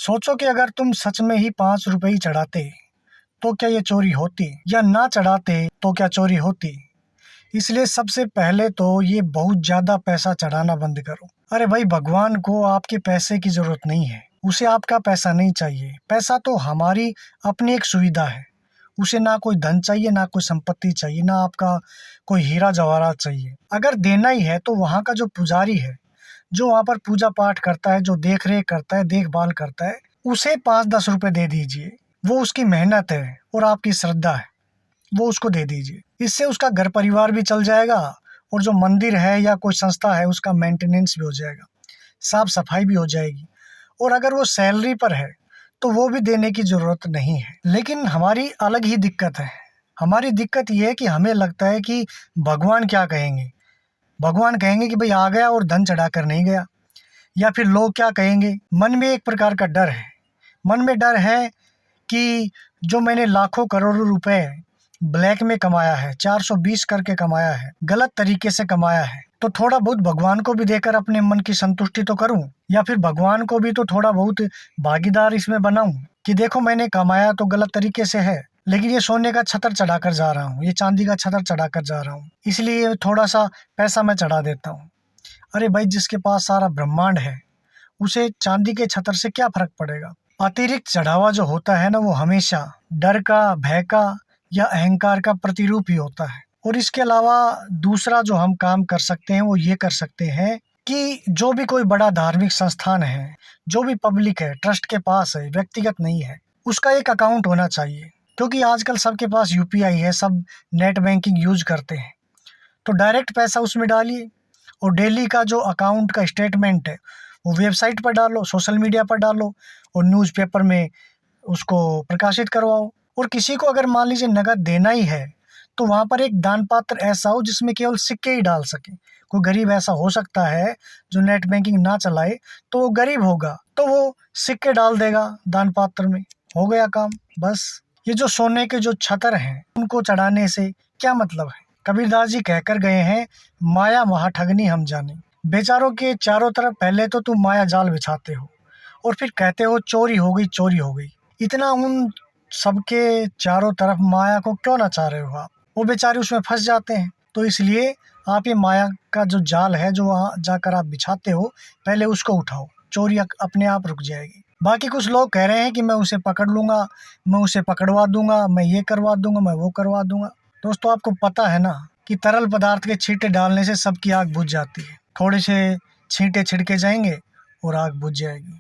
सोचो कि अगर तुम सच में ही 5 रुपए ही चढ़ाते तो क्या ये चोरी होती, या ना चढ़ाते तो क्या चोरी होती। इसलिए सबसे पहले तो ये बहुत ज्यादा पैसा चढ़ाना बंद करो। अरे भाई, भगवान को आपके पैसे की जरूरत नहीं है, उसे आपका पैसा नहीं चाहिए। पैसा तो हमारी अपनी एक सुविधा है, उसे ना कोई धन चाहिए, ना कोई संपत्ति चाहिए, ना आपका कोई हीरा जवाहरात चाहिए। अगर देना ही है तो वहाँ का जो पुजारी है, जो वहाँ पर पूजा पाठ करता है, जो देख रेख करता है, देखभाल करता है, उसे 5-10 रुपए दे दीजिए। वो उसकी मेहनत है और आपकी श्रद्धा है, वो उसको दे दीजिए। इससे उसका घर परिवार भी चल जाएगा और जो मंदिर है या कोई संस्था है उसका मेंटेनेंस भी हो जाएगा, साफ सफाई भी हो जाएगी। और अगर वो सैलरी पर है तो वो भी देने की ज़रूरत नहीं है। लेकिन हमारी अलग ही दिक्कत है। हमारी दिक्कत ये है कि हमें लगता है कि भगवान क्या कहेंगे। भगवान कहेंगे कि भाई आ गया और धन चढ़ा कर नहीं गया, या फिर लोग क्या कहेंगे। मन में एक प्रकार का डर है, मन में डर है कि जो मैंने लाखों करोड़ों रुपए ब्लैक में कमाया है, 420 करके कमाया है, गलत तरीके से कमाया है, तो थोड़ा बहुत भगवान को भी देकर अपने मन की संतुष्टि तो करूं, या फिर भगवान को भी तो थोड़ा बहुत भागीदार इसमें बनाऊं कि देखो मैंने कमाया तो गलत तरीके से है, लेकिन ये सोने का छतर चढ़ाकर जा रहा हूँ, ये चांदी का छतर चढ़ाकर जा रहा हूँ, इसलिए थोड़ा सा पैसा मैं चढ़ा देता हूँ। अरे भाई, जिसके पास सारा ब्रह्मांड है उसे चांदी के छतर से क्या फर्क पड़ेगा। अतिरिक्त चढ़ावा जो होता है ना, वो हमेशा डर का, भय का या अहंकार का प्रतिरूप ही होता है। और इसके अलावा दूसरा जो हम काम कर सकते हैं वो ये कर सकते हैं कि जो भी कोई बड़ा धार्मिक संस्थान है, जो भी पब्लिक है, ट्रस्ट के पास है, व्यक्तिगत नहीं है, उसका एक अकाउंट होना चाहिए। क्योंकि आजकल सबके पास यूपीआई है, सब नेट बैंकिंग यूज करते हैं, तो डायरेक्ट पैसा उसमें डालिए। और डेली का जो अकाउंट का स्टेटमेंट है वो वेबसाइट पर डालो, सोशल मीडिया पर डालो और न्यूज़पेपर में उसको प्रकाशित करवाओ। और किसी को अगर मान लीजिए नगद देना ही है तो वहाँ पर एक दान पात्र ऐसा हो जिसमें केवल सिक्के ही डाल सके। कोई गरीब ऐसा हो सकता है जो नेट बैंकिंग ना चलाए, तो वो गरीब होगा तो वो सिक्के डाल देगा दान पात्र में, हो गया काम। बस ये जो सोने के जो छतर हैं उनको चढ़ाने से क्या मतलब है। कबीरदास जी कहकर गए हैं, माया महा ठगनी हम जाने। बेचारों के चारों तरफ पहले तो तुम माया जाल बिछाते हो और फिर कहते हो चोरी हो गई, चोरी हो गई। इतना उन सबके चारों तरफ माया को क्यों ना चाह रहे हो आप। वो बेचारे उसमें फंस जाते हैं। तो इसलिए आप ये माया का जो जाल है जो वहाँ जाकर आप बिछाते हो, पहले उसको उठाओ, चोरी अपने आप रुक जाएगी। बाकी कुछ लोग कह रहे हैं कि मैं उसे पकड़ लूँगा, मैं उसे पकड़वा दूंगा, मैं ये करवा दूंगा, मैं वो करवा दूंगा। दोस्तों, आपको पता है ना कि तरल पदार्थ के छींटे डालने से सबकी आग बुझ जाती है। थोड़े से छींटे छिड़के जाएंगे और आग बुझ जाएगी।